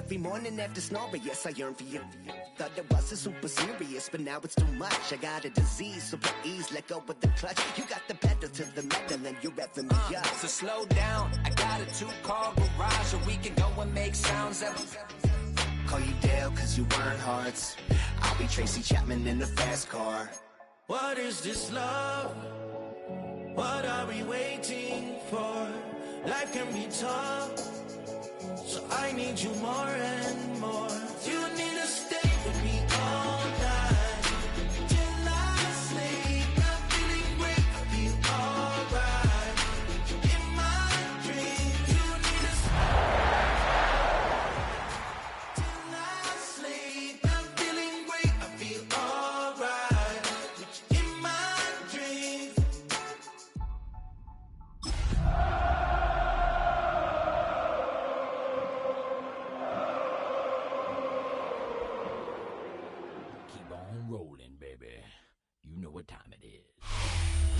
every morning after snoring, yes, I yearn for you. Thought that wasn't super serious, but now it's too much. I got a disease, so please let go of the clutch. You got the pedal to the metal and you're revving me up. So slow down, I got a 2-car garage, or we can go and make sounds of Call you Dale, cause you weren't hearts. I'll be Tracy Chapman in the fast car. What is this love? What are we waiting for? Life can be tough, so I need you more and more. You need to stay with me all night till I sleep. I'm feeling great, I feel alright. In my dreams, you need to stay till I sleep. I'm feeling great, I feel alright. In my dreams. Rolling, baby. You know what time it is.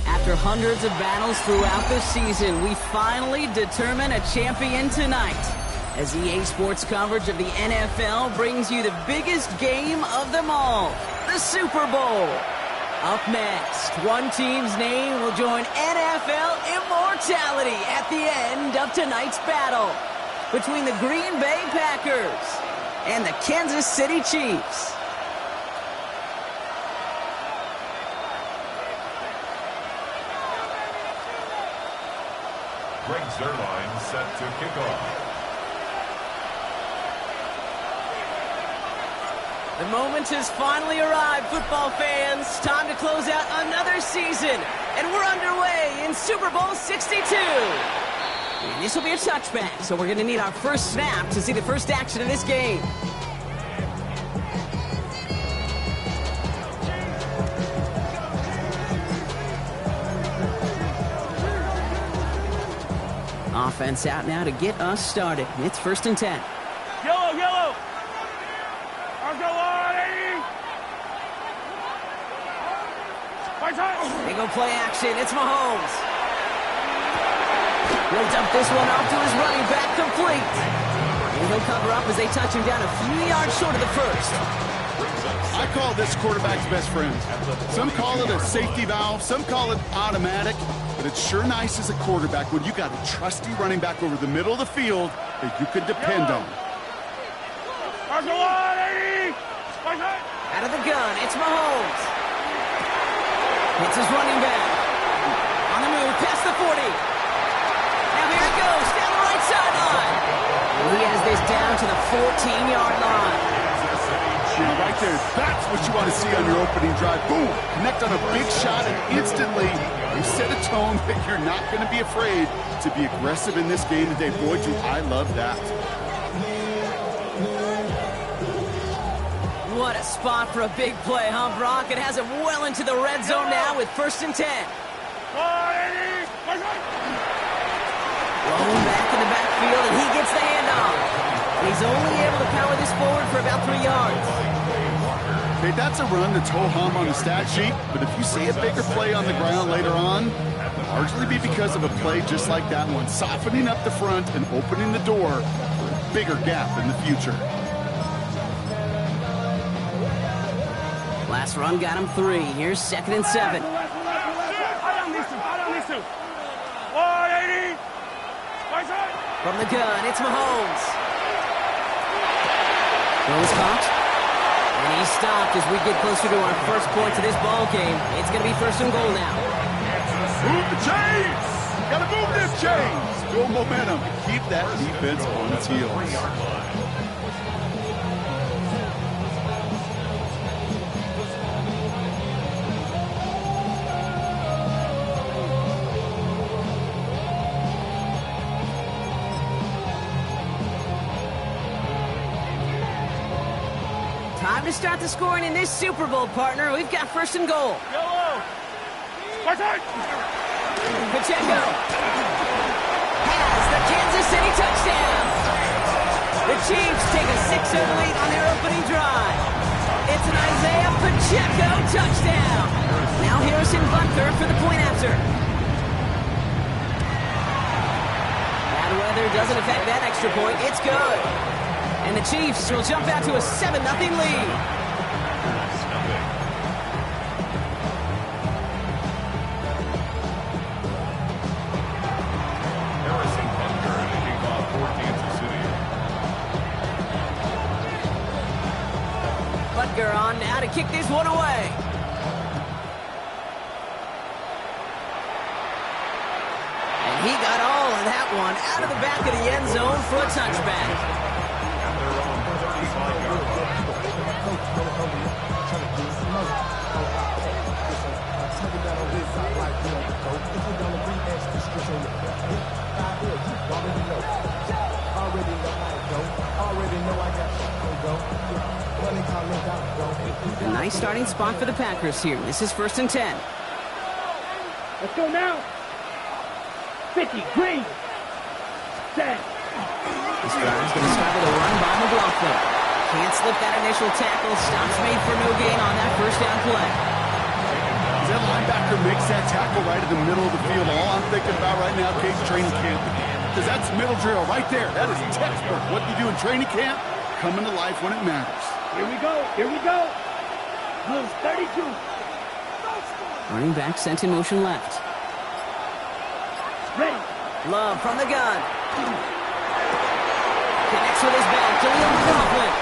After hundreds of battles throughout the season, we finally determine a champion tonight, as EA Sports coverage of the NFL brings you the biggest game of them all, the Super Bowl. Up next, one team's name will join NFL immortality at the end of tonight's battle between the Green Bay Packers and the Kansas City Chiefs. Greg Zerline set to kick off. The moment has finally arrived, football fans. Time to close out another season. And we're underway in Super Bowl 62. And this will be a touchback, so we're going to need our first snap to see the first action of this game. Offense out now to get us started. It's 1st and 10. Yellow, yellow. I'll go on, 80. They go play action. It's Mahomes. He'll dump this one off to his running back, complete. And he'll cover up as they touch him down a few yards short of the first. I call this quarterback's best friend. Some call it a safety valve, some call it automatic, but it's sure nice as a quarterback when you got a trusty running back over the middle of the field that you could depend on. I'll go on, 80. Out of the gun, it's Mahomes. It's his running back. On the move, past the 40. Now here it goes, down the right sideline. He has this down to the 14-yard line. Right there, that's what you want to see on your opening drive. Boom, connect on a big shot, and instantly you set a tone that you're not going to be afraid to be aggressive in this game today. Boy, do I love that. What a spot for a big play, huh, Brock? It has him well into the red zone now with 1st and 10. Rolling back in the backfield, and he gets the handoff. He's only able to power this forward for about 3 yards. Okay, that's a run that's ho-hum on the stat sheet, but if you see a bigger play on the ground later on, it'll largely be because of a play just like that one, softening up the front and opening the door for a bigger gap in the future. Last run got him 3. Here's 2nd and 7. From the gun, it's Mahomes. Throws caught. And he's stopped as we get closer to our first points of this ball game. It's going to be 1st and goal now. Move the chains! Gotta move them chains! Build momentum. Keep that defense on its heels. Time to start the scoring in this Super Bowl, partner. We've got 1st and goal. Yellow. Pacheco has the Kansas City touchdown. The Chiefs take a 6-0 lead on their opening drive. It's an Isaiah Pacheco touchdown. Now Harrison Butker for the point after. Bad weather doesn't affect that extra point. It's good. And the Chiefs will jump out to a 7-0 lead. Butker on now to kick this one away. And he got all of that one out of the back of the end zone for a touchback. A nice starting spot for the Packers here. This is 1st and 10. Let's go now. 50, green. Set. This drive's going to start with a run by McLaughlin. Can't slip that initial tackle. Stops made for no gain on that first down play. That linebacker makes that tackle right in the middle of the field. All I'm thinking about right now, Case, training camp. Because that's middle drill right there. That is textbook. What you do in training camp, coming to life when it matters. Here we go. Here we go. Blues 32. Running back sent in motion left. Ready. Love from the gun. Connects with his back to Leo McLaughlin.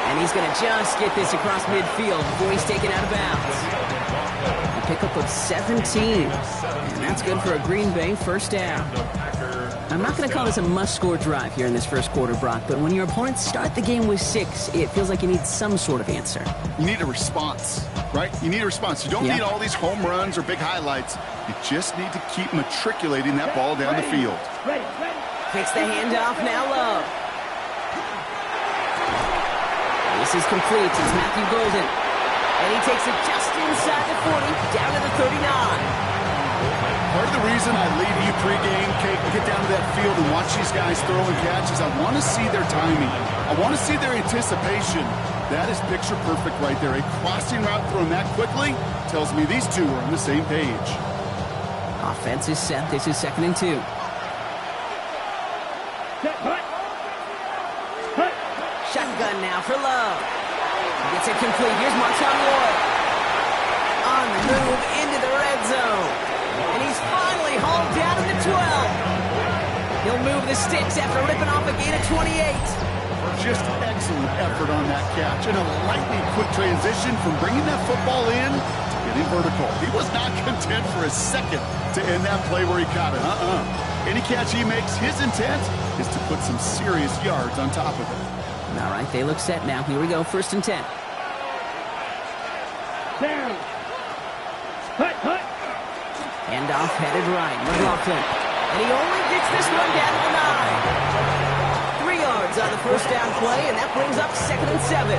And he's going to just get this across midfield before he's taken out of bounds. A pickup of 17. And that's good for a Green Bay first down. I'm not going to call this a must-score drive here in this first quarter, Brock, but when your opponents start the game with 6, it feels like you need some sort of answer. You need a response, right? You need a response. You don't need all these home runs or big highlights. You just need to keep matriculating that ball down the field. Ready. Takes the handoff, now Love. This is complete. It's Matthew Golden. And he takes it just inside the 40, down to the 39. Part of the reason I leave you pregame, Kate, to get down to that field and watch these guys throw and catch is I want to see their timing. I want to see their anticipation. That is picture perfect right there. A crossing route thrown that quickly tells me these two are on the same page. Offense is set. This is 2nd and 2. Shotgun now for Love. Gets it complete. Here's Marshawn Lloyd. On the move into the red zone. And he's finally hauled down to the 12. He'll move the sticks after ripping off a gain of 28. Just excellent effort on that catch. And a lightning quick transition from bringing that football in to getting vertical. He was not content for a second to end that play where he caught it. Any catch he makes, his intent is to put some serious yards on top of it. All right, they look set now. Here we go, 1st and 10. Down. Hut. Handoff headed right. McLaughlin. And he only gets this one down to the 9. 3 yards on the first down play, and that brings up 2nd and 7.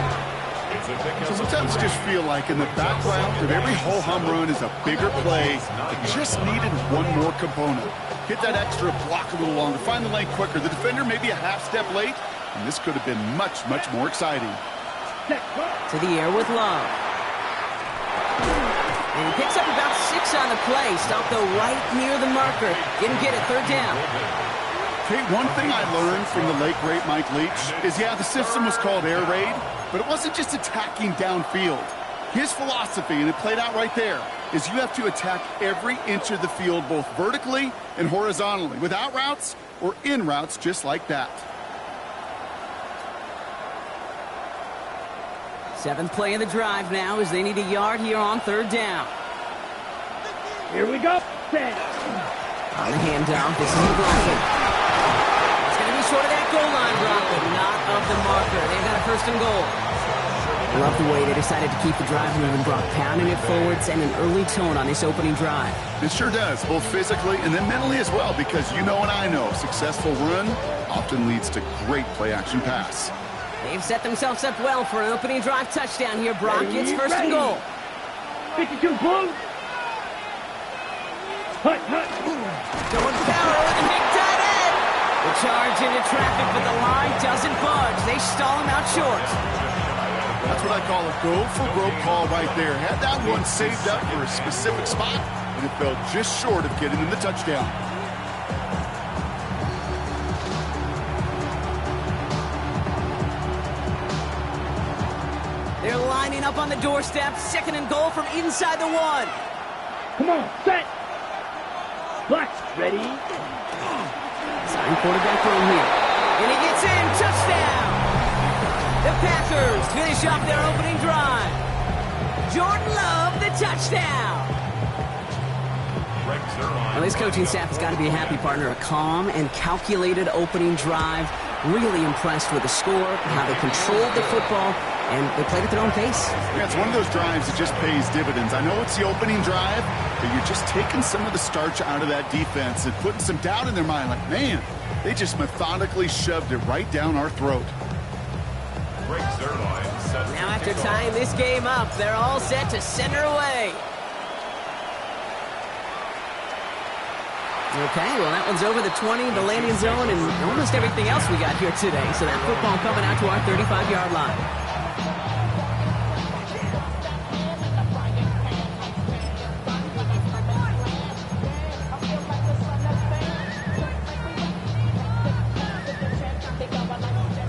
So sometimes just feel like in the background of every ho-hum run is a bigger play that just needed one more component. Hit that extra block a little longer. Find the lane quicker. The defender maybe a half step late, and this could have been much, much more exciting. To the air with Love. And he picks up about 6 on the play. Stopped though right near the marker. Didn't get it, 3rd down. Kate, one thing I learned from the late, great Mike Leach is, the system was called air raid, but it wasn't just attacking downfield. His philosophy, and it played out right there, is you have to attack every inch of the field, both vertically and horizontally, without routes or in routes just like that. 7th play of the drive now as they need a yard here on 3rd down. Here we go. Set. On the handoff, this is McLaughlin. It's going to be short of that goal line, Brock, but not of the marker. They've got a 1st and goal. Love the way they decided to keep the drive moving, Brock, pounding it forward, sending an early tone on this opening drive. It sure does, both physically and then mentally as well, because you know and I know, successful run often leads to great play-action pass. They've set themselves up well for an opening drive touchdown here, Brock. It's 1st and goal. 52 Blues. Hut. Going power with a big tight end. The charge into traffic, but the line doesn't budge. They stall him out short. That's what I call a go-for-broke call right there. Had that one saved up for a specific spot, and it fell just short of getting him the touchdown. lining up on the doorstep. 2nd and goal from inside the 1. Come on, set. Blocks, ready. Sign quarterback throw here. And he gets in. Touchdown. The Packers finish off their opening drive. Jordan Love, the touchdown. Well, this coaching staff has got to be a happy partner. A calm and calculated opening drive. Really impressed with the score, how they controlled the football, and they played at their own pace. Yeah, it's one of those drives that just pays dividends. I know it's the opening drive, but you're just taking some of the starch out of that defense and putting some doubt in their mind. Like, man, they just methodically shoved it right down our throat. Now after tying this game up, they're all set to center away. Okay, well, that one's over the 20, the landing zone, and almost everything else we got here today. So that football coming out to our 35-yard line.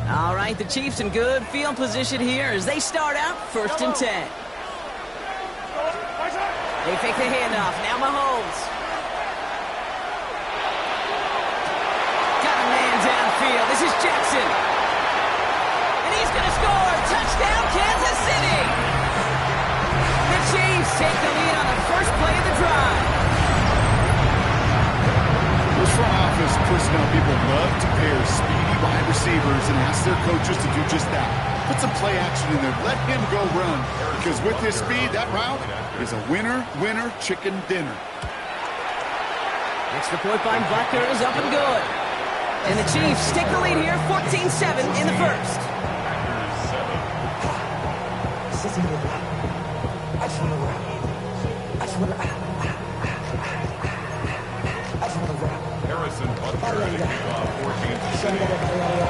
All right, the Chiefs in good field position here as they start out 1st and 10. They fake the handoff. Now Mahomes. Downfield. This is Jackson. And he's going to score. Touchdown, Kansas City. The Chiefs take the lead on the first play of the drive. Those front office personnel people love to pair speedy wide receivers and ask their coaches to do just that. Put some play action in there. Let him go run. Because with his speed, that route is a winner, chicken dinner. Extra point by Butker is up and good. And the Chiefs take the lead here, 14-7 in the first.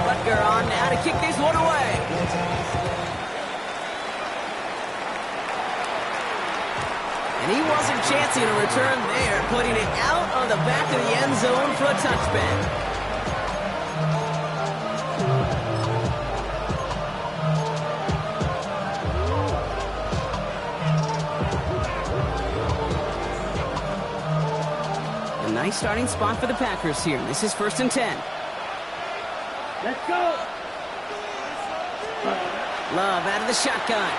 Butker on now to kick this one away. And he wasn't chancing a return there, putting it out on the back of the end zone for a touchback. Nice starting spot for the Packers here. This is 1st and 10. Let's go. Love out of the shotgun.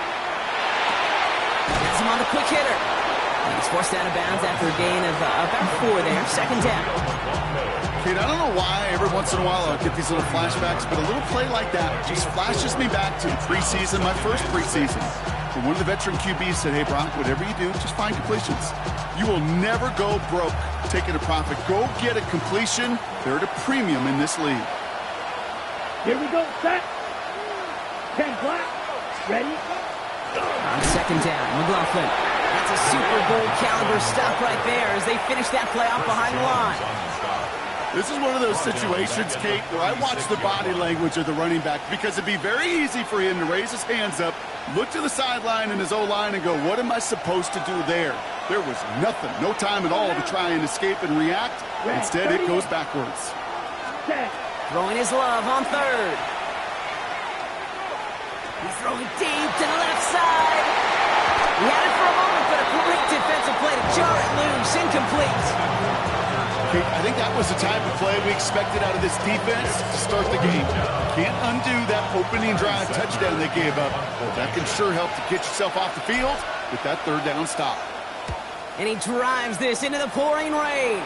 Has him on the quick hitter. And he's forced out of bounds after a gain of about 4 there. 2nd down. Kid, I don't know why every once in a while I'll get these little flashbacks, but a little play like that just flashes me back to the preseason, my first preseason. And one of the veteran QBs said, hey, Brock, whatever you do, just find completions. You will never go broke taking a profit. Go get a completion. They're at a premium in this league. Here we go, set. 10 black, ready. On 2nd down, McLaughlin. That's a Super Bowl caliber stop right there as they finish that play off behind the line. This is one of those situations, Kate, where I watch the body language of the running back because it'd be very easy for him to raise his hands up, look to the sideline in his O-line and go, what am I supposed to do there? There was nothing, no time at all to try and escape and react. Instead, it goes backwards. Throwing his Love on 3rd. He's throwing deep to the left side. He had it for a moment, but a great defensive play to jar it loose, incomplete. I think that was the type of play we expected out of this defense to start the game. Can't undo that opening drive touchdown they gave up. That can sure help to get yourself off the field with that 3rd down stop. And he drives this into the pouring rain.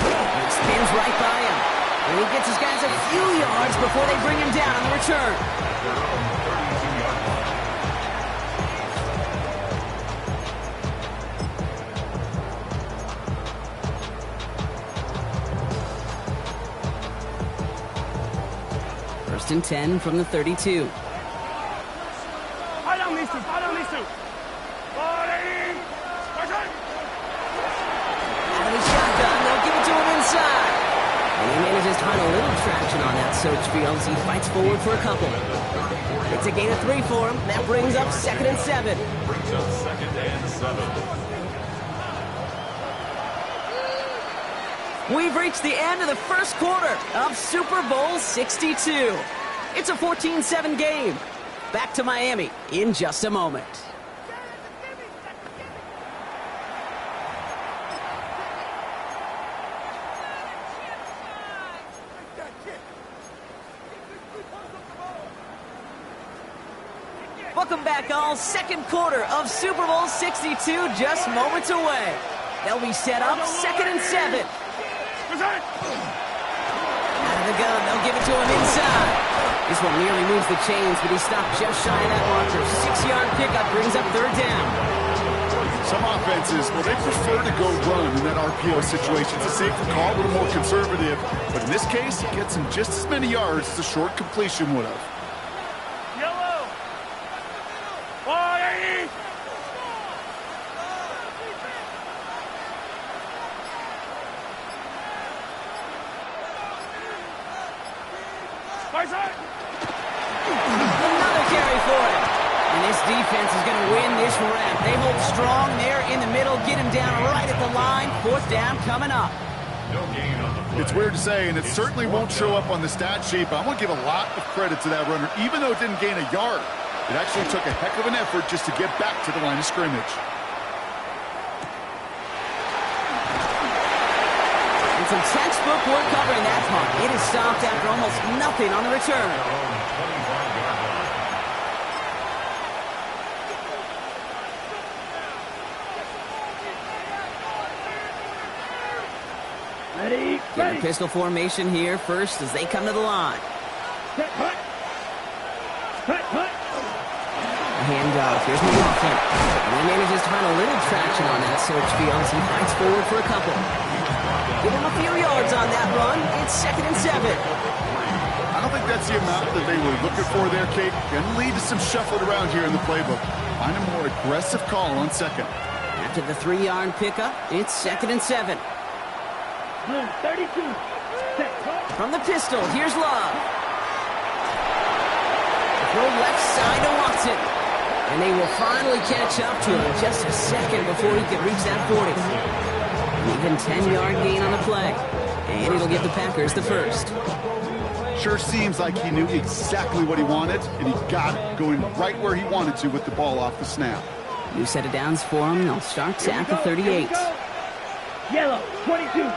And he spins right by him. And he gets his guys a few yards before they bring him down on the return. First and 10 from the 32. I don't miss you. Out of the shotgun, they'll give it to him inside. And he manages to find a little traction on that search field as he fights forward for a couple. It's a gain of 3 for him. That brings up 2nd and 7. We've reached the end of the first quarter of Super Bowl 62. It's a 14-7 game. Back to Miami in just a moment. Welcome back, all. Second quarter of Super Bowl 62 just moments away. They'll be set up 2nd and 7. Out of the gun, they'll give it to him inside. This one nearly moves the chains, but he stopped just shy of that marker. 6-yard pickup brings up 3rd down. Some offenses, well, they prefer to go run in that RPO situation. It's a safer call, a little more conservative. But in this case, he gets him just as many yards as a short completion would have. Another carry for him. And this defense is going to win this rep. They hold strong there in the middle, get him down right at the line. 4th down coming up. It's weird to say, and it certainly won't show up on the stat sheet, but I'm going to give a lot of credit to that runner. Even though it didn't gain a yard, it actually took a heck of an effort just to get back to the line of scrimmage. And some textbook work covering that punt. It is stopped after almost nothing on the return. Get a pistol formation here first as they come to the line. A handoff. Here's McLaughlin. And he manages to find a little traction on that search field as he fights forward for a couple. Give him a few yards on that run. It's 2nd and 7. I don't think that's the amount that they were looking for there, Kate. Going to lead to some shuffling around here in the playbook. Find a more aggressive call on 2nd. After the 3-yard pickup, it's 2nd and 7. 32. From the pistol, here's Love. Throw left side to Watson. And they will finally catch up to him just a second before he can reach that 40. Even 10-yard gain on the play. And it'll give the Packers the first. Sure seems like he knew exactly what he wanted, and he got it going right where he wanted to with the ball off the snap. New set of downs for him. They'll start at the 38. Yellow, 22.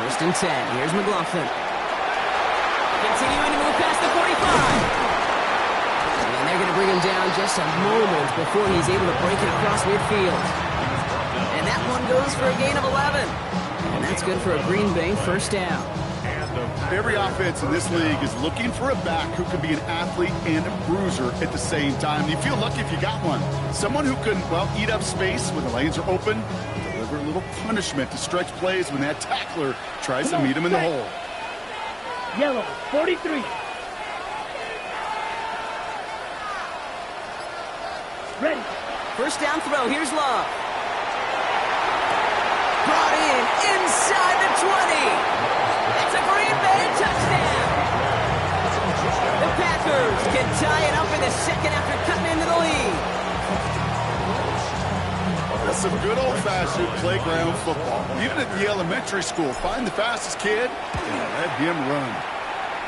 1st and 10. Here's McLaughlin. Continuing to move past the 45. And they're going to bring him down just a moment before he's able to break it across midfield. And that one goes for a gain of 11. And that's good for a Green Bay 1st down. Every offense in this league is looking for a back who can be an athlete and a bruiser at the same time. You feel lucky if you got one. Someone who can, well, eat up space when the lanes are open, deliver a little punishment to stretch plays when that tackler tries to meet him in the hole. Yellow, 43. Ready. 1st down throw. Here's Love. Brought in inside the 20. It's a Green Bay touchdown. The Packers can tie it up in the 2nd after cutting into the lead. That's some good old-fashioned playground football. Even at the elementary school, find the fastest kid and let him run.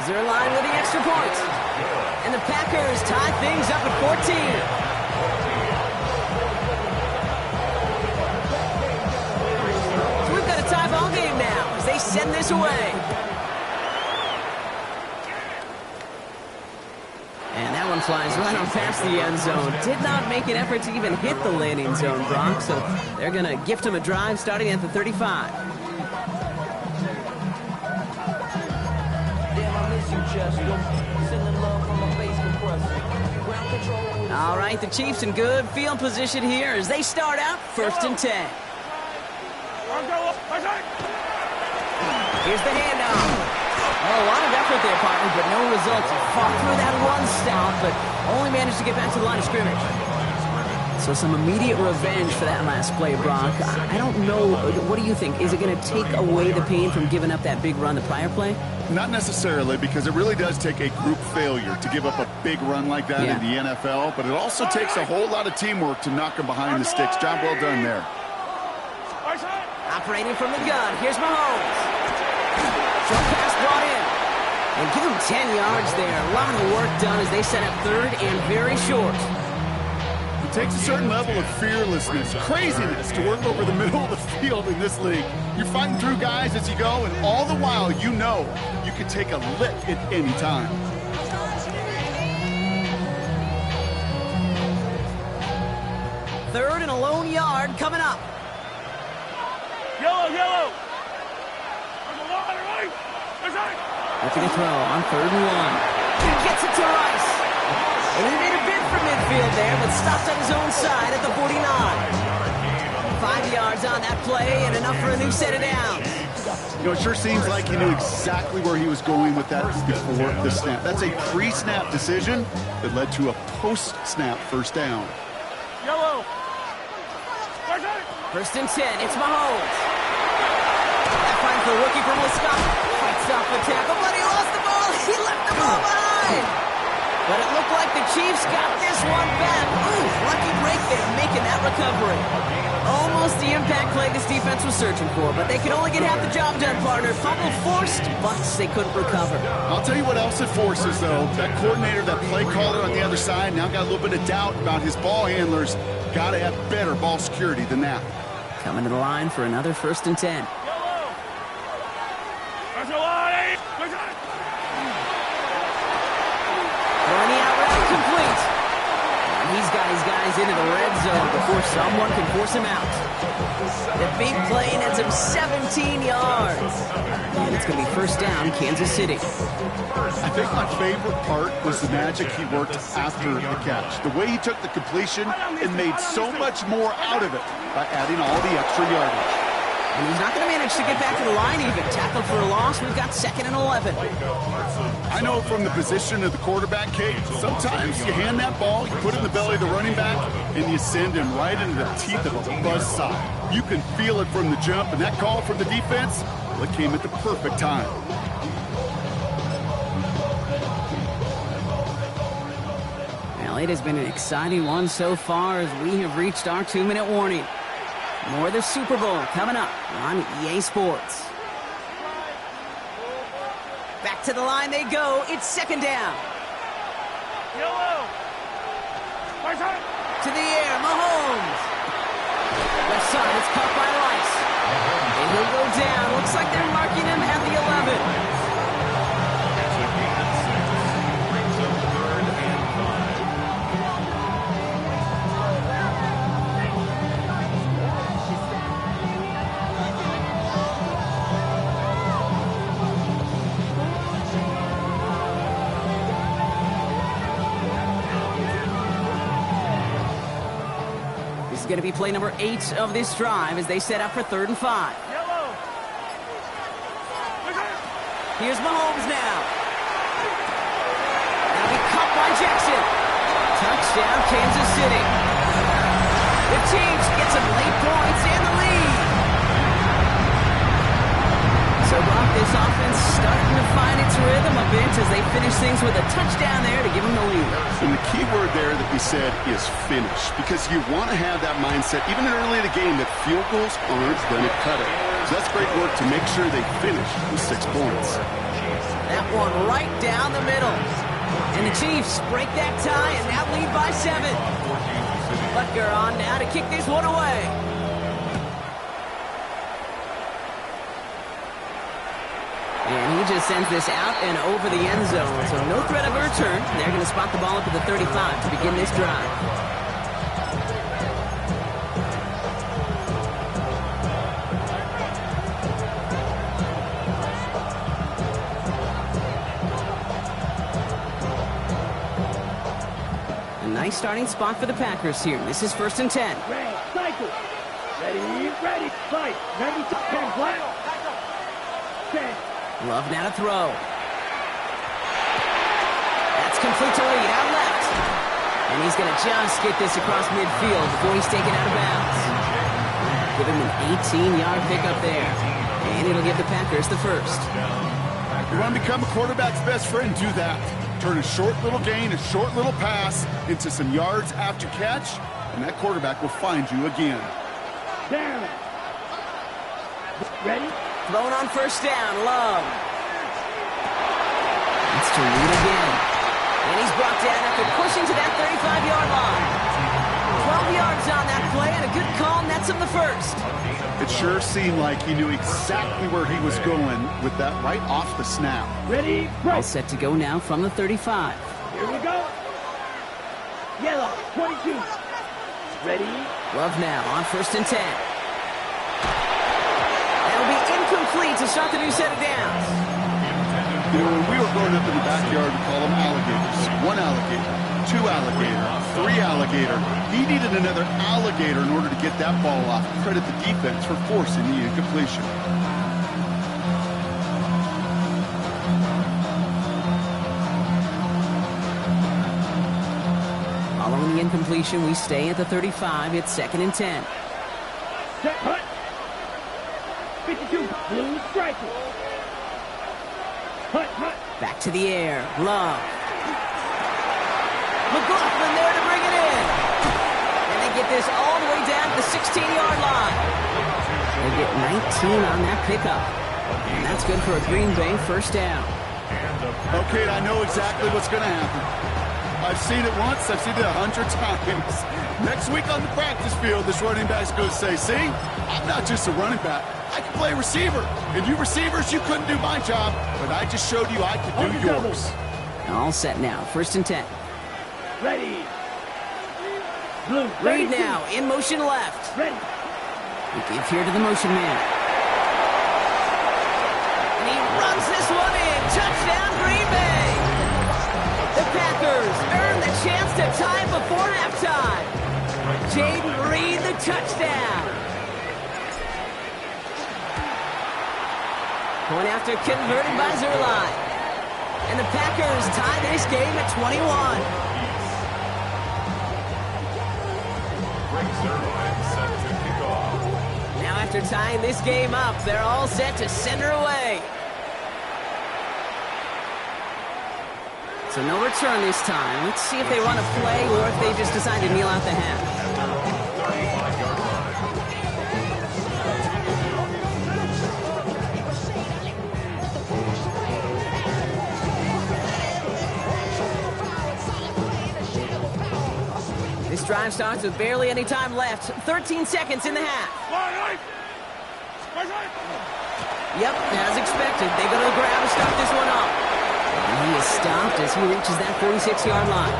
Is there a line with the extra point? And the Packers tie things up at 14. Tie ball game now as they send this away. And that one flies right on past the end zone. Did not make an effort to even hit the landing zone, Brock, so they're going to gift him a drive starting at the 35. All right, the Chiefs in good field position here as they start out 1st and 10. Here's the handoff. Oh, a lot of effort there, partner, but no results. Fought through that run stop, but only managed to get back to the line of scrimmage. So some immediate revenge for that last play, Brock. I don't know. What do you think? Is it going to take away the pain from giving up that big run the prior play? Not necessarily, because it really does take a group failure to give up a big run like that in the NFL, but it also takes a whole lot of teamwork to knock him behind the sticks. Job well done there. Operating from the gun. Here's Mahomes. Short pass brought in. And give him 10 yards there. A lot of the work done as they set up third and very short. It takes a certain level of fearlessness, craziness to work over the middle of the field in this league. You're fighting through guys as you go, and all the while you know you can take a lick at any time. Third and a lone yard coming up. Yellow, yellow. Looking to throw on 3rd and 1. He gets it to Rice. And he made a bid for midfield there, but stopped on his own side at the 49. 5 yards on that play and enough for a new set of downs. You know, it sure seems like he knew exactly where he was going with that before the snap. That's a pre-snap decision that led to a post-snap first down. Yellow. 1st and 10. It's Mahomes. That finds the rookie from Wisconsin. Fights off the tackle, but he lost the ball. He left the ball behind. But it looked like the Chiefs got this one back. Ooh, lucky break there, making that recovery. Almost the impact play this defense was searching for, but they could only get half the job done, partner. Fumble forced, but they couldn't recover. I'll tell you what else it forces, though. That coordinator, that play caller on the other side, now got a little bit of doubt about his ball handlers. Got to have better ball security than that. Coming to the line for another 1st and 10. Throwing the out route complete. And he's got his guys into the red zone before someone can force him out. The big play nets him 17 yards. And it's going to be 1st down, Kansas City. I think my favorite part was the magic he worked after the catch. The way he took the completion and made so much more out of it by adding all the extra yardage. And he's not going to manage to get back to the line even. Tackled for a loss. We've got 2nd and 11. I know from the position of the quarterback, Kate, sometimes you hand that ball, you put it in the belly of the running back, and you send him right into the teeth of a buzzsaw. You can feel it from the jump, and that call from the defense, well, it came at the perfect time. Well, it has been an exciting one so far as we have reached our 2-minute warning. More of the Super Bowl coming up on EA Sports. Back to the line they go. It's 2nd down. Yellow. To the air, Mahomes. Left side, it's caught by Rice. And he'll go down. Looks like they're marking him at the 11. Is going to be play number 8 of this drive as they set up for 3rd and 5. Here's Mahomes now. That'll be caught by Jackson. Touchdown, Kansas City. The Chiefs get some late points and the lead. So, Brock, this offense starting to find its rhythm a bit as they finish things with a touchdown there to give them the lead. And the key word there that we said is finish, because you want to have that mindset, even early in the game, that field goals aren't going to cut it. So that's great work to make sure they finish with 6 points. That one right down the middle. And the Chiefs break that tie and now lead by 7. Butker on now to kick this one away. And he just sends this out and over the end zone. So no threat of a return. They're going to spot the ball up at the 35 to begin this drive. A nice starting spot for the Packers here. This is 1st and 10. Ready, cycle. Ready, fight. Ready, 10, flat. 10. Love now to throw. That's complete to Lee, out left. And he's going to just get this across midfield before he's taken out of bounds. Give him an 18-yard pickup there. And it'll give the Packers the first. You want to become a quarterback's best friend, do that. Turn a short little gain, a short little pass into some yards after catch, and that quarterback will find you again. Down. Ready? Thrown on 1st down, Love. It's to Reed again. And he's brought down after pushing to that 35-yard line. 12 yards on that play, and a good call nets him the first. It sure seemed like he knew exactly where he was going with that right off the snap. Ready, All break. set to go now from the 35. Here we go. Yellow, 22. Ready. Love now on 1st and 10. That'll be incomplete to start the new set of downs. You know, when we were growing up in the backyard, we call them alligators. 1 alligator, 2 alligator, 3 alligator. He needed another alligator in order to get that ball off. Credit the defense for forcing the incompletion. Following the incompletion, we stay at the 35. It's 2nd and 10. Set, hut. 52, blue striker. Hut, hut. Back to the air. Love. McLaughlin there to bring it in. And they get this all the way down to the 16-yard line. They get 19 on that pickup. And that's good for a Green Bay first down. Okay, I know exactly what's going to happen. I've seen it once, I've seen it 100 times. Next week on the practice field, this running back's going to say, see, I'm not just a running back. I can play receiver. And you receivers, you couldn't do my job, but I just showed you I could do yours. All set now. 1st and 10. Ready. Blue, Reed now in motion left. Ready. We give here to the motion man. And he runs this one in. Touchdown, Green Bay. The Packers earn the chance to tie before halftime. Jaden Reed, the touchdown. Point after converted by Zerline. And the Packers tie this game at 21. Now after tying this game up, they're all set to send her away. So no return this time. Let's see if they run a play or if they just decide to kneel out the half. This drive starts with barely any time left. 13 seconds in the half. Yep, as expected, they go to the ground to start this one off. And he is stopped as he reaches that 46-yard line.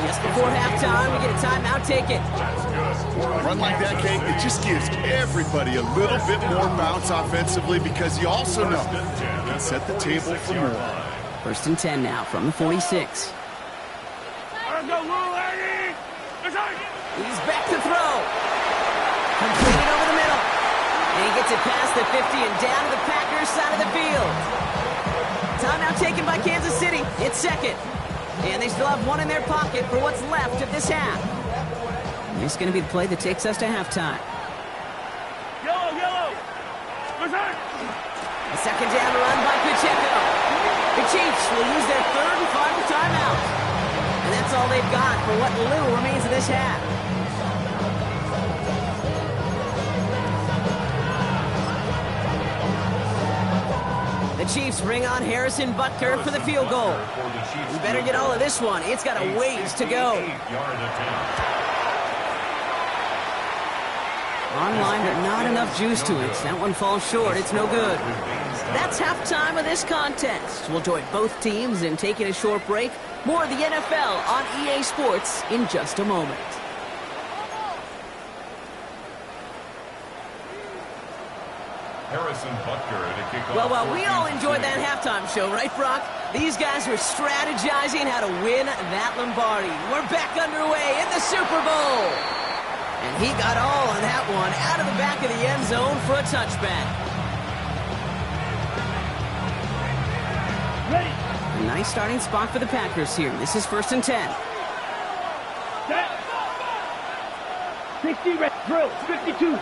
Just before halftime, we get a timeout taken. A run like that, Kate, it just gives everybody a little bit more bounce offensively because you also know you can set the table for more. 1st and 10 now from the 46. He's back to throw. Completed over the middle. And he gets it past the 50 and down to the Packers side of the field. Timeout taken by Kansas City. It's 2nd. And they still have one in their pocket for what's left of this half. This is going to be the play that takes us to halftime. Yellow. A 2nd down run by Pacheco. The Chiefs will use their 3rd and final timeout. And that's all they've got for what little remains of this half. The Chiefs bring on Harrison Butker for the field goal. We better get all of this one. It's got a ways to go. Online, but not enough juice to it. That one falls short. It's no good. That's halftime of this contest. We'll join both teams in taking a short break. More of the NFL on EA Sports in just a moment. Harrison Butker to kick off. Well, we all enjoyed that halftime show, right, Brock? These guys were strategizing how to win that Lombardi. We're back underway in the Super Bowl. And he got all on that one out of the back of the end zone for a touchback. Ready. A nice starting spot for the Packers here. This is 1st and 10. Set. 60, red, drill, 52.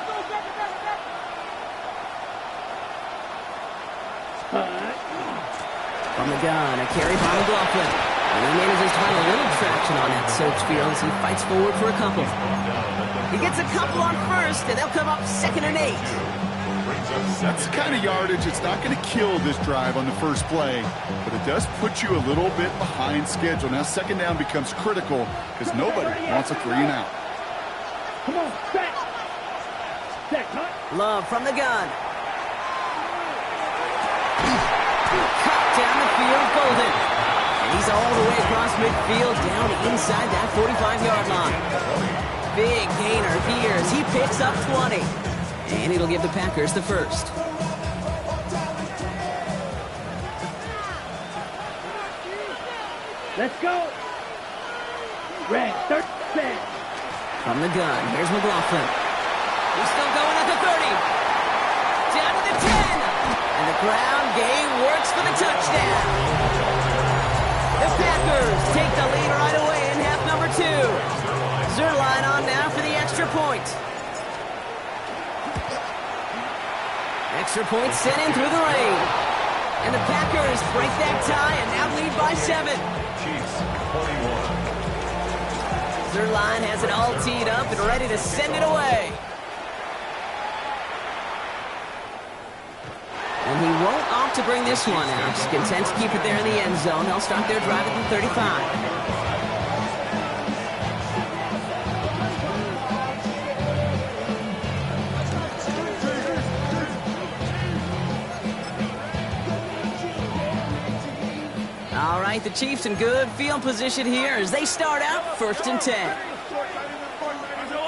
From the gun, a carry by McLaughlin. And he manages to find a little traction on that Soaps field as he fights forward for a couple. He gets a couple on 1st, and they'll come up 2nd and 8. That's the kind of yardage it's not going to kill this drive on the first play, but it does put you a little bit behind schedule. Now second down becomes critical because nobody wants a 3 and out. Come on, set. Set, cut. Love from the gun. Cut down the field, Golden. And he's all the way across midfield, down inside that 45-yard line. Big gainer here as he picks up 20. And it'll give the Packers the first. Let's go. Red, third set. From the gun, here's McLaughlin. He's still going at the 30. Down to the 10. And the ground game works for the touchdown. The Packers take the lead right away in half number 2. Zerline on now for the extra point. Extra point sent in through the rain. And the Packers break that tie and now lead by 7. Chiefs 41. Zerline has it all teed up and ready to send it away. And he won't opt to bring this one out. He's content to keep it there in the end zone. He'll start their drive at the 35. All right, the Chiefs in good field position here as they start out 1st and 10. Here's a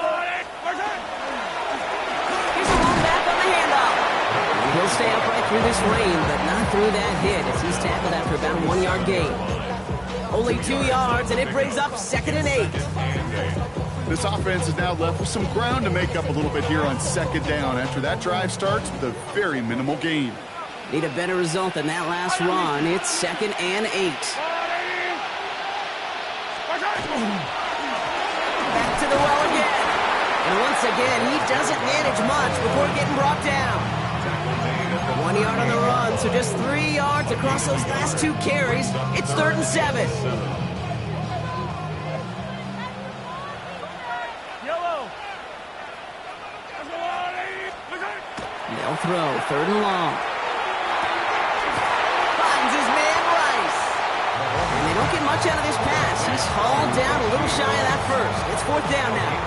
long back on the handoff. And he'll stay upright through this rain, but not through that hit as he's tackled after about a 1-yard gain. Only 2 yards, and it brings up 2nd and 8. This offense is now left with some ground to make up a little bit here on 2nd down after that drive starts with a very minimal gain. Need a better result than that last run. It's 2nd and 8. Back to the well again. And once again, he doesn't manage much before getting brought down. 1 yard on the run, so just 3 yards across those last 2 carries. It's 3rd and 7. They'll throw 3rd and long. His man Rice. And they don't get much out of this pass. He's hauled down a little shy of that first. It's 4th down now.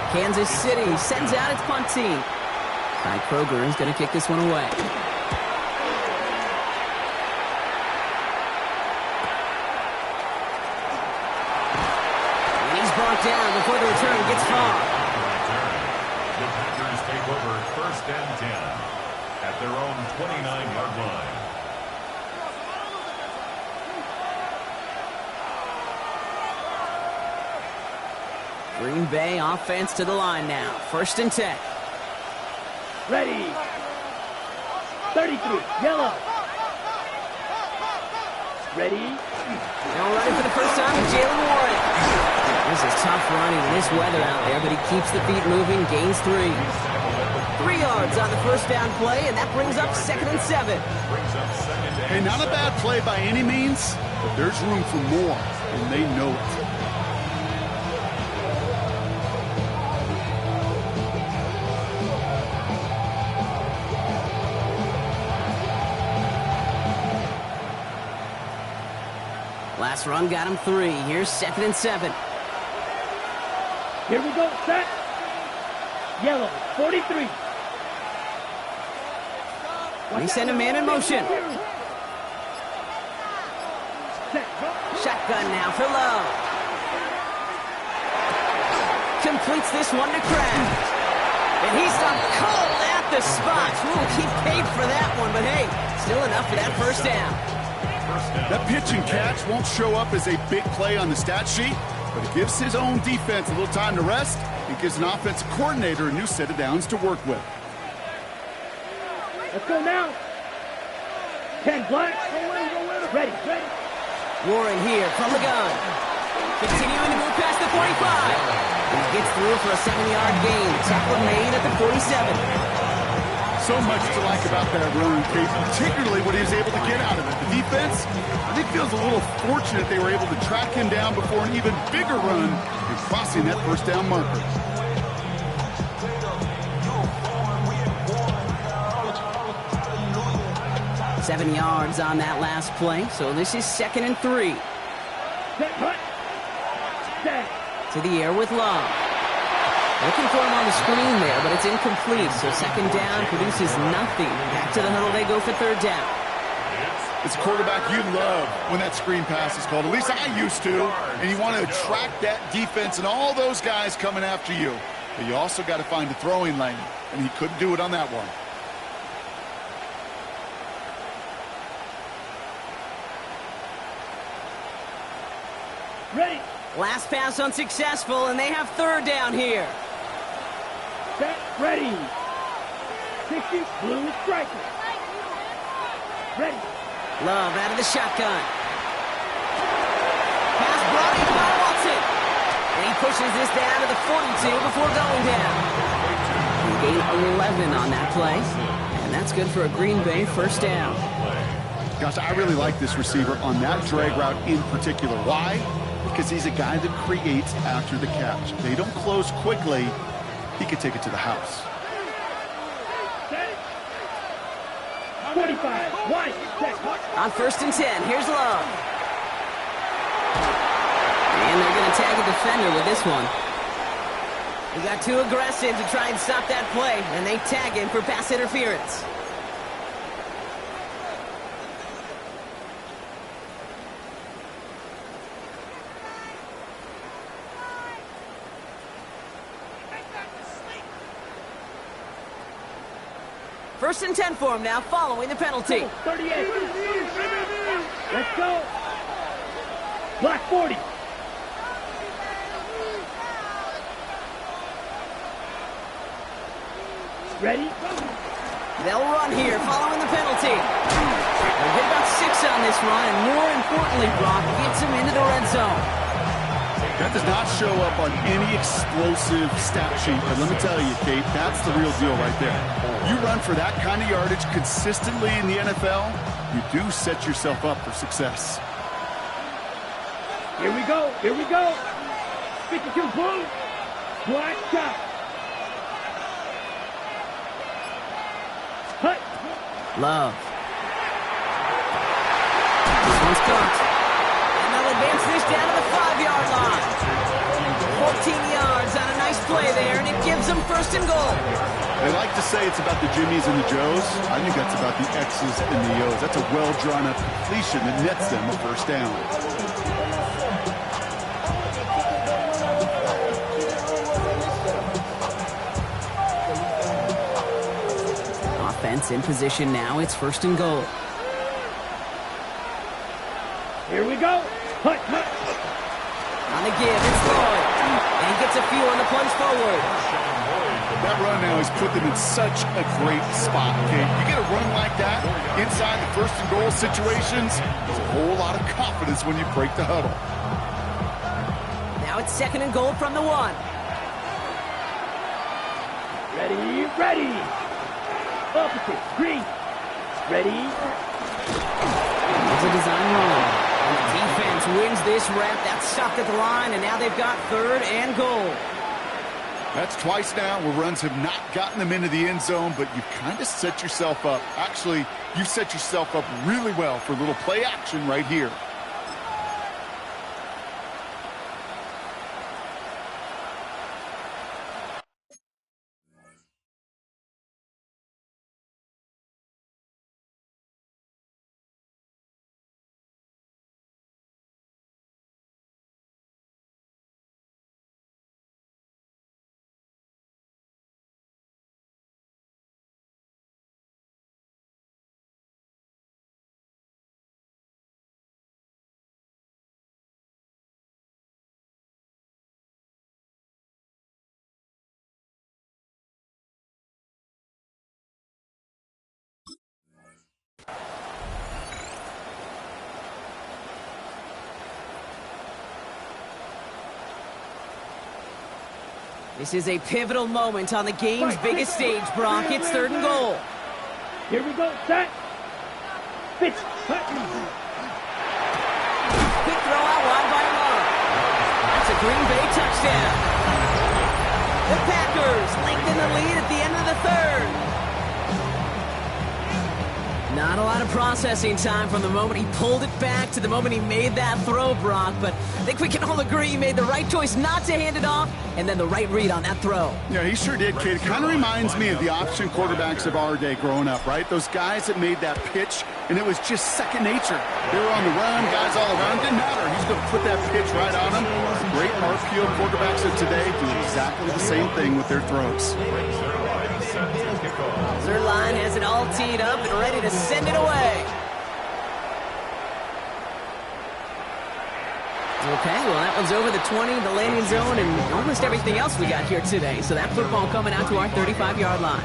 Kansas City sends out its punt team. Ty Kroger is going to kick this one away. And he's brought down before the return gets far. The Packers take over 1st and 10 at their own 29-yard line. Green Bay offense to the line now. 1st and 10. Ready. 33, yellow. Ready. Now running for the first time with Jalen Warren. This is tough running in this weather out there, but he keeps the feet moving, gains 3. 3 yards on the first down play, and that brings up 2nd and 7. Hey, not a bad play by any means, but there's room for more, and they know it. Last run got him 3. Here's 2nd and 7. Here we go, set. Yellow, 43. We send a man in motion. Set. Shotgun now for Love. Completes this one to Kraft. And he's done cold at the spot. Ooh, he paid for that one, but hey, still enough for that first down. That pitch and catch won't show up as a big play on the stat sheet, but it gives his own defense a little time to rest. It gives an offensive coordinator a new set of downs to work with. Let's go now. 10 black. Ready, ready. Warren here from the gun. Continuing to move past the 45. And he gets through for a 7-yard gain. Tackle made at the 47. So much to like about that run, Kate, particularly what he was able to get out of it. The defense, I think, feels a little fortunate they were able to track him down before an even bigger run and crossing that first down marker. 7 yards on that last play, so this is 2nd and 3. To the air with Love. Looking for him on the screen there, but it's incomplete, so 2nd down produces nothing. Back to the huddle they go for 3rd down. It's a quarterback you love when that screen pass is called. At least I used to. And you want to attract that defense and all those guys coming after you. But you also got to find the throwing lane, and he couldn't do it on that one. Ready. Last pass unsuccessful, and they have 3rd down here. Set. Ready. 60. Blue striker. Ready. Love out of the shotgun. Pass brought in by Watson. And he pushes this down to the 42 before going down. He gained 11 on that play. And that's good for a Green Bay 1st down. Gosh, I really like this receiver on that drag route in particular. Why? Because he's a guy that creates after the catch. They don't close quickly. He could take it to the house. 45. One. On 1st and 10, here's Love. And they're going to tag a defender with this one. He got too aggressive to try and stop that play, and they tag him for pass interference. First and 10 for him now, following the penalty. 38. Let's go. Black 40. Ready? They'll run here, following the penalty. They'll get about 6 on this run, and more importantly, Brock gets him into the red zone. That does not show up on any explosive stat sheet, but let me tell you, Kate, that's the real deal right there. You run for that kind of yardage consistently in the NFL, you do set yourself up for success. Here we go. Here we go. 52 blue. Black shot. Hut. Love. This one's cooked. And they'll advance this down to the 5-yard line. 14 yards on a nice play there, and it gives them 1st and goal. They like to say it's about the Jimmies and the Joes. I think that's about the X's and the O's. That's a well-drawn-up completion that nets them a 1st down. Offense in position now. It's 1st and goal. Here we go. Hut, hut. On the give, it's Lloyd. And gets a few on the plunge forward. That run now has put them in such a great spot, okay? You get a run like that inside the 1st and goal situations, there's a whole lot of confidence when you break the huddle. Now it's 2nd and goal from the 1. Ready, ready. Opposite, green. Ready. It's a design run. And the defense wins this rep. That's stopped at the line, and now they've got 3rd and goal. That's twice now where runs have not gotten them into the end zone, but you've kind of set yourself up. Actually, you set yourself up really well for a little play action right here. This is a pivotal moment on the game's biggest stage, Brock. It's 3rd and goal. Here we go. Set. Pitch. Quick throw out wide by Love. That's a Green Bay touchdown. The Packers lengthen the lead at the end of the 3rd. Not a lot of processing time from the moment he pulled it back to the moment he made that throw, Brock. But I think we can all agree he made the right choice not to hand it off, and then the right read on that throw. Yeah, he sure did, kid. It kind of reminds me of the option quarterbacks of our day growing up, right? Those guys that made that pitch, and it was just second nature. They were on the run, guys all around. Didn't matter. He's going to put that pitch right on them. Great RPO quarterbacks of today do exactly the same thing with their throws. Zerline has it all teed up and ready to send it away. Okay, well, that one's over the 20, the landing zone, and almost everything else we got here today. So that football coming out to our 35-yard line.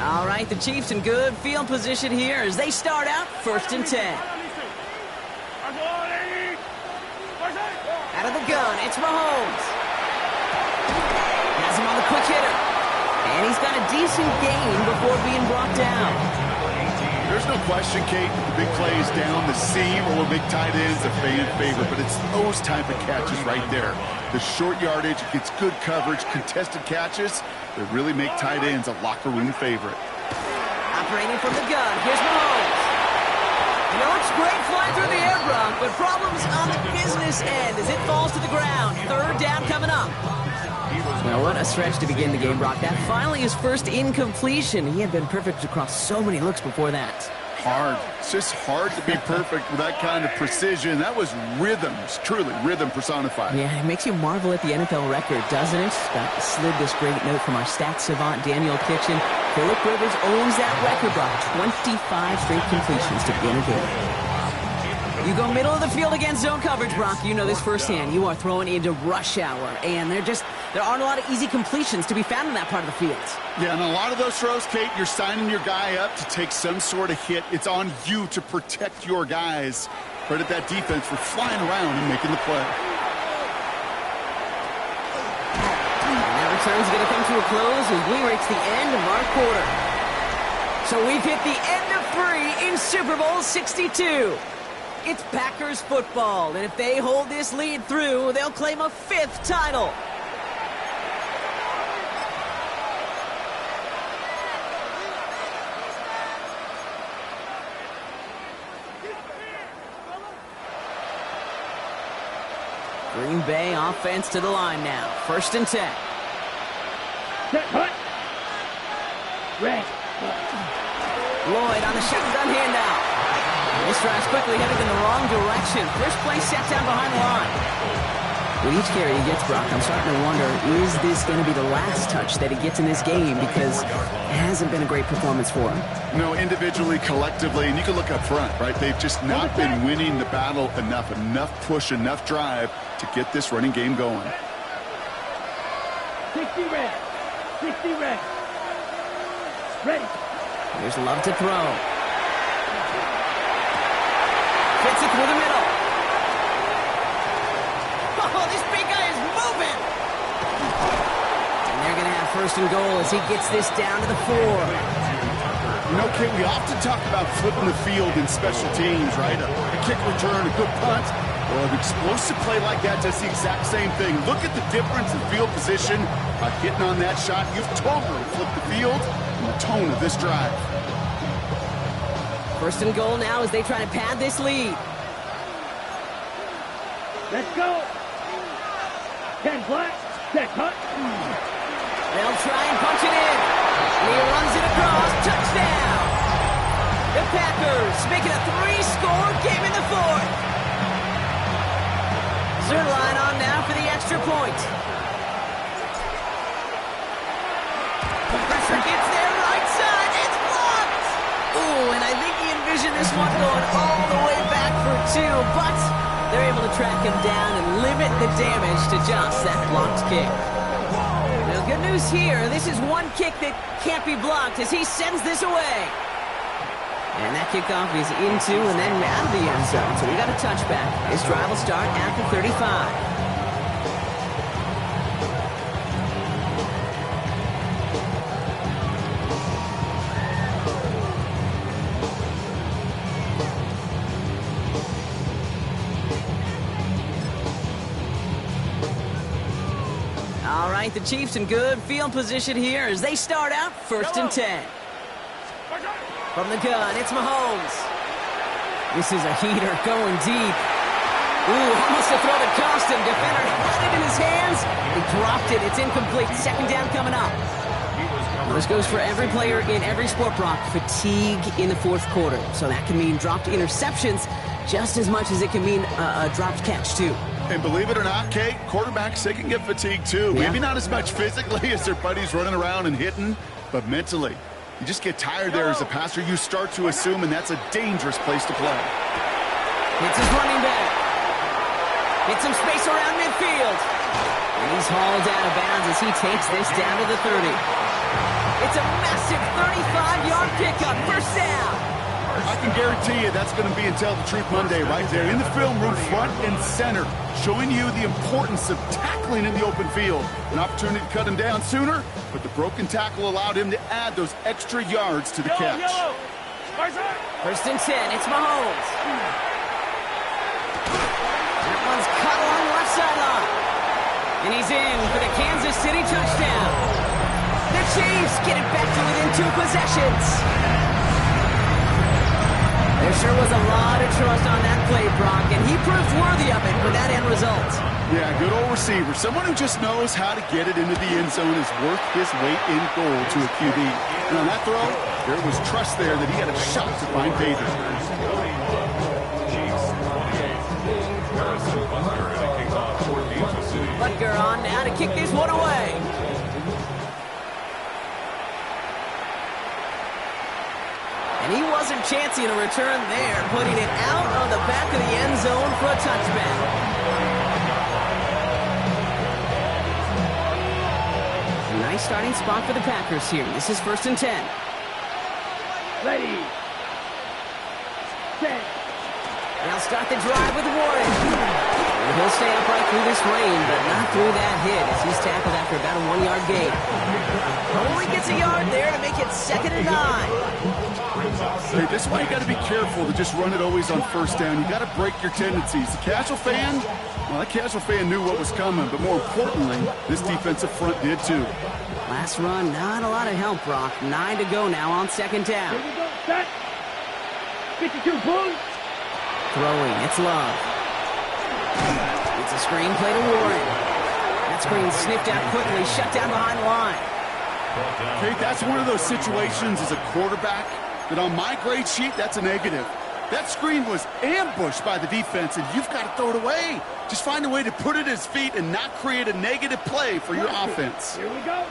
All right, the Chiefs in good field position here as they start out 1st and 10. Out of the gun, it's Mahomes. Has him on the quick hitter. And he's got a decent gain before being brought down. There's no question, Kate, the big plays down the seam or big tight ends a fan favorite, but it's those type of catches right there. The short yardage, gets good coverage, contested catches that really make tight ends a locker room favorite. Operating from the gun, here's Mahomes. You know, it's great flying through the air, Brock, but problems on the business end as it falls to the ground. 3rd down coming up. Well, what a stretch to begin the game, Brock. That finally his first incompletion. He had been perfect across so many looks before that. Hard. It's just hard to be perfect with that kind of precision. That was rhythm. It's truly rhythm personified. Yeah, it makes you marvel at the NFL record, doesn't it? That slid this great note from our stats savant, Daniel Kitchen. Phillip Rivers owns that record, Brock. 25 straight completions to begin a game. You go middle of the field against zone coverage, Brock. You know this firsthand. You are throwing into rush hour, and there aren't a lot of easy completions to be found in that part of the field. Yeah, and a lot of those throws, Kate, you're signing your guy up to take some sort of hit. It's on you to protect your guys. Credit that defense for flying around and making the play. And that return's going to come to a close as we reach the end of our quarter. So we've hit the end of 3 in Super Bowl 62. It's Packers football, and if they hold this lead through, they'll claim a 5th title. Green Bay offense to the line now. 1st and 10. Set, hut. Red. Lloyd on the shotgun handout. This drive's quickly headed in the wrong direction. First play set down behind the line. With each carry he gets, Brock, I'm starting to wonder, is this going to be the last touch that he gets in this game? Because it hasn't been a great performance for him. No, individually, collectively, and you can look up front, right? They've just not been winning the battle enough push, enough drive to get this running game going. 60 red. 60 red. Ready. Here's Love to throw. Fits it through the middle. Oh, this big guy is moving. And they're going to have 1st and goal as he gets this down to the 4. You know, Kate, we often talk about flipping the field in special teams, right? A kick return, a good punt. Well, an explosive play like that does the exact same thing. Look at the difference in field position by hitting on that shot. You've totally flipped the field and the tone of this drive. 1st and goal now as they try to pad this lead. Let's go. 10 flat. Set, hut. They'll try and punch it in. And he runs it across. Touchdown. The Packers make it a 3-score game in the 4th. Zerline on now for the extra point. The pressure gets there right side. It's blocked. Ooh, and I think he envisioned this one going all the way back for 2, but they're able to track him down and limit the damage to just that blocked kick. Now, good news here. This is one kick that can't be blocked as he sends this away. And that kickoff is into and then out of the end zone. So we got a touchback. This drive will start at the 35. All right, the Chiefs in good field position here as they start out 1st and 10. From the gun, it's Mahomes. This is a heater going deep. Ooh, almost a throw that cost him. Defender had it in his hands. He dropped it. It's incomplete. 2nd down coming up. This goes for every player in every sport, Brock. Fatigue in the 4th quarter. So that can mean dropped interceptions just as much as it can mean a dropped catch, too. And believe it or not, Kate, quarterbacks, they can get fatigued, too. Yeah. Maybe not as much physically as their buddies running around and hitting, but mentally. You just get tired there as a passer. You start to assume, and that's a dangerous place to play. It's his running back. Get some space around midfield. And he's hauled out of bounds as he takes this down to the 30. It's a massive 35-yard pickup. 1st down. I can guarantee you that's going to be Tell the Truth Monday right there in the film room, front and center, showing you the importance of tackling in the open field. An opportunity to cut him down sooner, but the broken tackle allowed him to add those extra yards to the catch. 1st and 10. It's Mahomes. That one's cut along the left sideline. And he's in for the Kansas City touchdown. The Chiefs get it back to within 2 possessions. There sure was a lot of trust on that play, Brock, and he proved worthy of it for that end result. Yeah, good old receiver. Someone who just knows how to get it into the end zone is worth his weight in gold to a QB. And on that throw, there was trust there that he had a shot to find David. Butker on now to kick this one away. And he wasn't chancing a return there, putting it out on the back of the end zone for a touchback. A nice starting spot for the Packers here. This is 1st and 10. Ready. Set. They'll start the drive with Warren. And he'll stay upright through this rain, but not through that hit as he's tackled after about a 1-yard gain. Only gets a yard there to make it 2nd and 9. Hey, this is why you got to be careful to just run it always on 1st down. You got to break your tendencies. The casual fan, well, that casual fan knew what was coming, but more importantly, this defensive front did too. Last run, not a lot of help, Brock. 9 to go now on 2nd down. Here we go. Set. 52, boom. Throwing, it's Love. It's a screen play to Warren. That screen sniffed out quickly, shut down behind the line. Kate, that's one of those situations as a quarterback that on my grade sheet, that's a negative. That screen was ambushed by the defense, and you've got to throw it away. Just find a way to put it at his feet and not create a negative play for your offense. Here we go.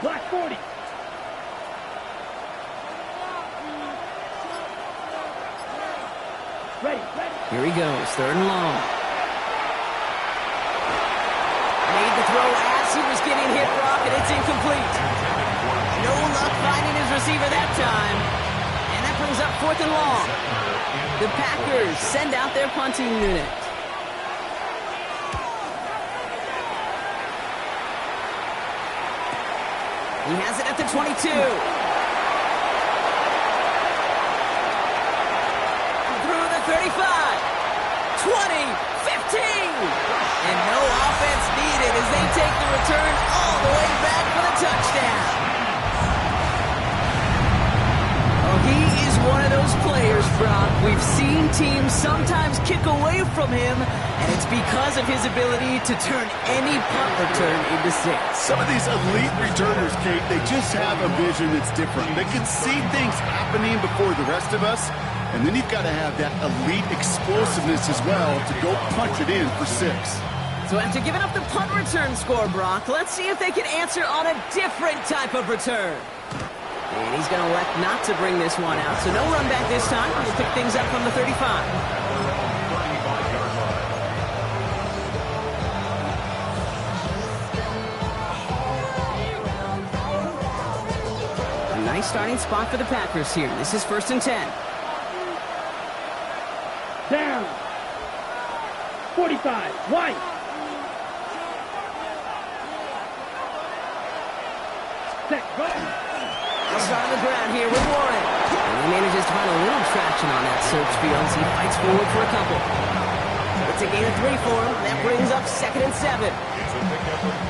Black 40. Ready. Here he goes, 3rd and long. Made the throw as he was getting hit, Brock, and it's incomplete. No luck finding his receiver that time. And that brings up 4th and long. The Packers send out their punting unit. He has it at the 22. Through the 35. 20, 15. And no offense needed as they take the return all the way back for the touchdown. Oh, he is one of those players, Brock. We've seen teams sometimes kick away from him, and it's because of his ability to turn any punt return into 6. Some of these elite returners, Kate, they just have a vision that's different. They can see things happening before the rest of us, and then you've got to have that elite explosiveness as well to go punch it in for 6. So after giving up the punt return score, Brock, let's see if they can answer on a different type of return. And he's going to elect not to bring this one out. So no run back this time. We'll pick things up from the 35. A nice starting spot for the Packers here. This is 1st and 10. Down. 45. White. Set. Go. They'll start on the ground here with Warren. And he manages to find a little traction on that search field as he fights forward for a couple. The That's a gain of 3 for him. That brings up 2nd and 7.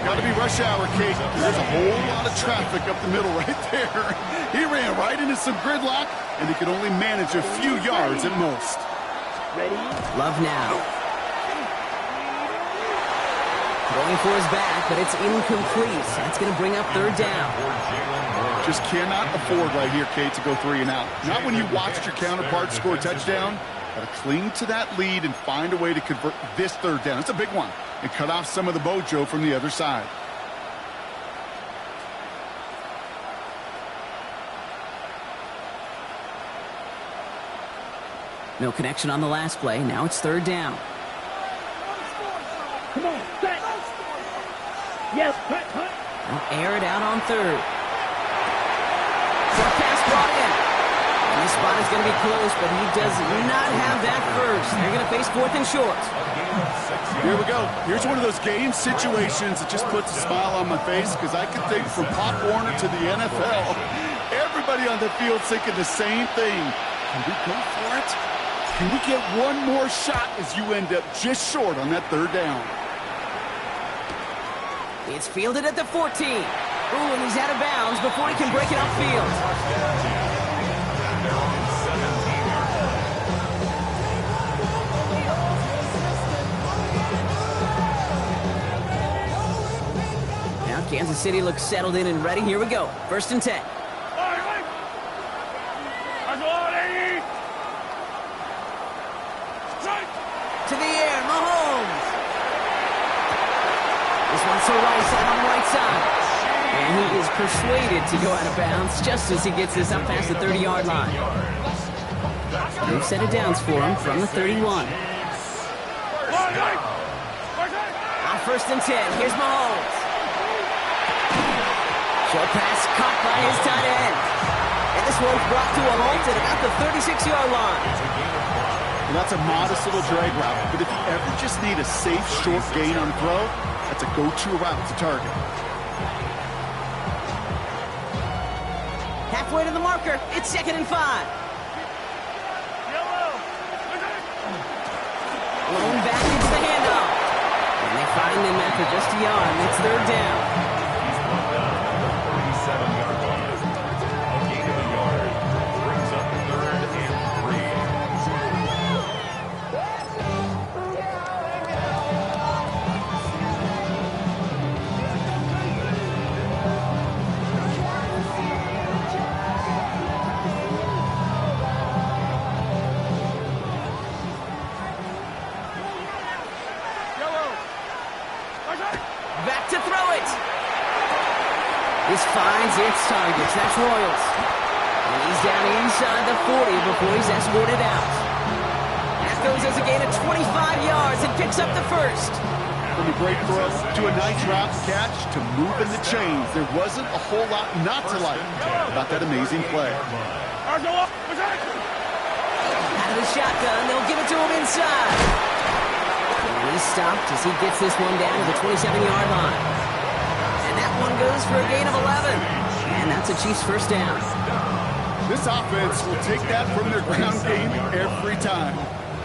Got to be rush hour, Kate. There's a whole lot of traffic up the middle right there. He ran right into some gridlock, and he could only manage a few yards at most. Ready? Love now. Going for his back, but it's incomplete. That's going to bring up 3rd down. Just cannot afford right here, Kate, to go 3 and out. Not when you watched your counterpart score a touchdown. Got to cling to that lead and find a way to convert this 3rd down. It's a big one. And cut off some of the mojo from the other side. No connection on the last play. Now it's 3rd down. Come on, set. Yes, cut. They'll air it out on 3rd. Short pass brought in. And this spot is going to be close, but he does not have that first. They're going to face 4th and short. Here we go. Here's one of those game situations that just puts a smile on my face, because I can think from Pop Warner to the NFL, everybody on the field thinking the same thing. Can we go for it? Can we get one more shot as you end up just short on that 3rd down? It's fielded at the 14. Ooh, and he's out of bounds before he can break it upfield. Kansas City looks settled in and ready. Here we go. 1st and 10. To the air, Mahomes. This one's to Rice out on the right side. And he is persuaded to go out of bounds just as he gets this up past the 30-yard line. New set of downs for him from the 31. On 1st and 10, here's Mahomes. Short pass caught by his tight end. And this one's brought to a halt at about the 36-yard line. And that's a modest little drag route, but if you ever just need a safe short gain on throw, that's a go-to route to target. Halfway to the marker, it's 2nd and 5. Blown back into the handoff. And they find him after just a yard, and it's 3rd down. Back to throw it. This finds its targets. That's Royals. And he's down inside the 40 before he's escorted out. That goes as a gain of 25 yards and picks up the first. From a great throw to a nice route catch to moving the chains, there wasn't a whole lot not to like about that amazing play. Out of the shotgun, they'll give it to him inside. And he's stopped as he gets this one down to the 27-yard line. And that one goes for a gain of 11. And that's a Chiefs 1st down. This offense will take that from their ground game every time.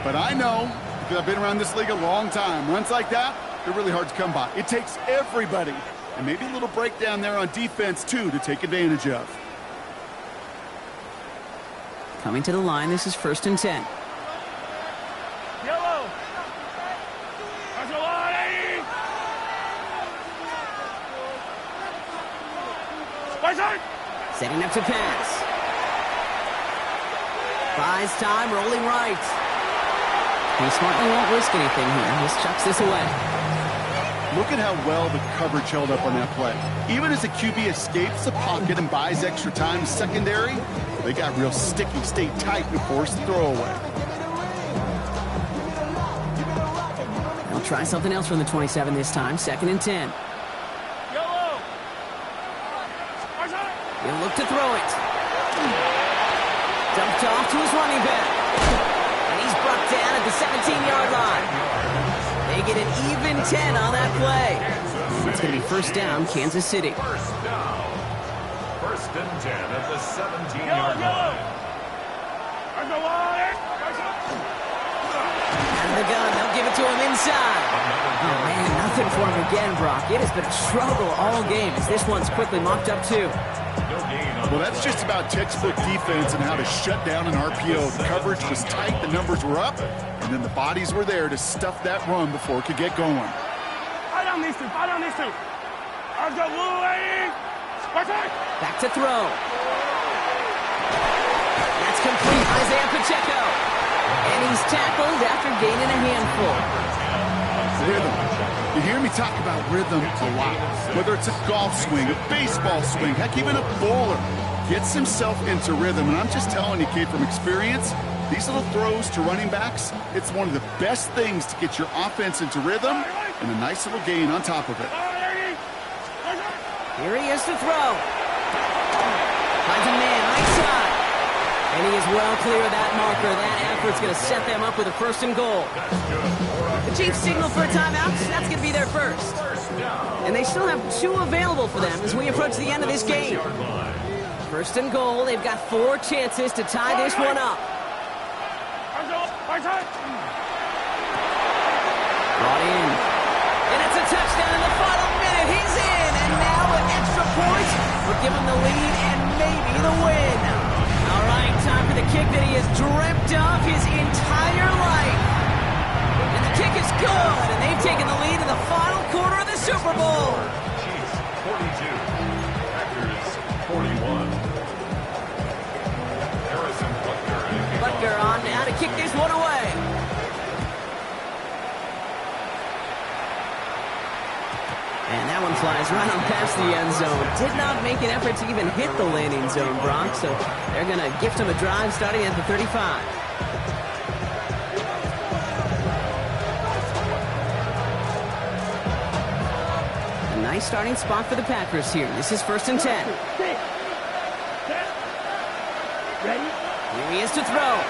But I know, because I've been around this league a long time, runs like that, they're really hard to come by. It takes everybody, and maybe a little breakdown there on defense, too, to take advantage of. Coming to the line, this is 1st and 10. Setting up to pass. Buys time, rolling right. He smartly won't risk anything here. Just chucks this away. Look at how well the coverage held up on that play. Even as the QB escapes the pocket and buys extra time secondary, they got real sticky, stayed tight, and forced the throw away. They'll try something else from the 27 this time. 2nd and 10. He'll look to throw it. Dumped off to his running back. And he's brought down at the 17-yard line. They get an even 10 on that play. And it's going to be 1st down, Kansas City. 1st down. 1st and 10 at the 17-yard line. Out of to the gun. They'll give it to him inside. Oh, man, nothing for him again, Brock. It has been a struggle all game as this one's quickly mocked up, too. Well, that's just about textbook defense and how to shut down an RPO. The coverage was tight, the numbers were up, and then the bodies were there to stuff that run before it could get going. Fight on these two. Fight on these two. Back to throw. That's complete. Isaiah Pacheco. And he's tackled after gaining a handful. Rhythm. You hear me talk about rhythm a lot. Whether it's a golf swing, a baseball swing, heck, even a bowler gets himself into rhythm. And I'm just telling you, kid, from experience, these little throws to running backs, it's one of the best things to get your offense into rhythm and a nice little gain on top of it. Here he is to throw. Finds a man right side. And he is well clear of that marker. That effort's going to set them up with a 1st and goal. The Chiefs signal for a timeout. That's going to be their first. And they still have 2 available for them as we approach the end of this game. 1st and goal. They've got 4 chances to tie this one up. Brought in. And it's a touchdown in the final minute. He's in. And now an extra point will give him the lead and maybe the win. All right, time for the kick that he has dreamt of his entire life. And the kick is good. And they've taken the lead in the final quarter of the Super Bowl. Chiefs 42. Packers 41. Harrison Butker on now to kick this one away. And that one flies right on past the end zone. Did not make an effort to even hit the landing zone, Brock. So they're going to gift him a drive starting at the 35. A nice starting spot for the Packers here. This is 1st and 10. Ready? Here he is to throw.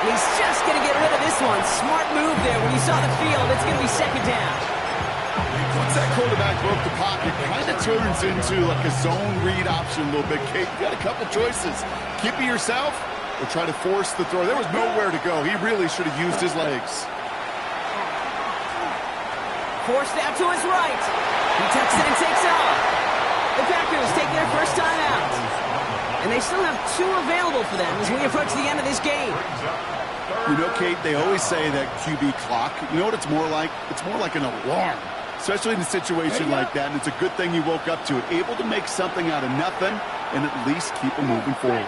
He's just going to get rid of this one. Smart move there when he saw the field. It's going to be 2nd down. Once that quarterback broke the pocket, it kind of turns into like a zone read option a little bit. Kate, you got a couple choices. Keep it yourself or try to force the throw. There was nowhere to go. He really should have used his legs. Forced out to his right. He tucks it and takes off. The Packers take their first time out. And they still have 2 available for them as we approach the end of this game. You know, Kate, they always say that QB clock, you know what it's more like? It's more like an alarm, especially in a situation like that. And it's a good thing you woke up to it, able to make something out of nothing and at least keep them moving forward.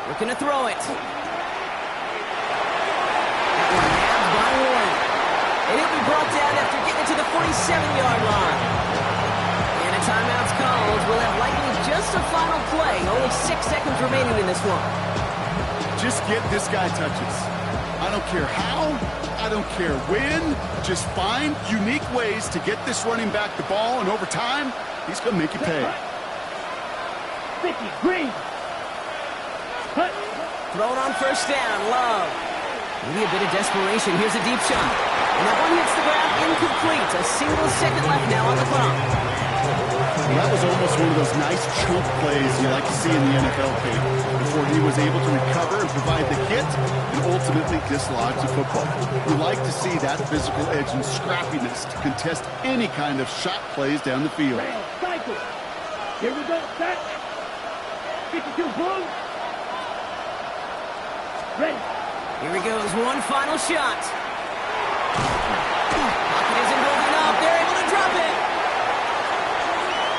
Looking to throw it. That one nabbed by Warren. And he'll be brought down after getting it to the 47-yard line. And a timeout's called. We'll have likely just a final play. Only 6 seconds remaining in this one. Just get this guy touches. I don't care how, I don't care when. Just find unique ways to get this running back the ball, and over time, he's going to make you pay. 50, green. Cut. Thrown on 1st down, Love. Maybe a bit of desperation. Here's a deep shot. And that one hits the ground incomplete. A single second left now on the clock. Well, that was almost one of those nice chunk plays you like to see in the NFL, Kate, before he was able to recover and provide the hit and ultimately dislodge the football. We like to see that physical edge and scrappiness to contest any kind of shot plays down the field. Cycle. Here we go. Set. 52 boom. Ready. Here he goes. One final shot.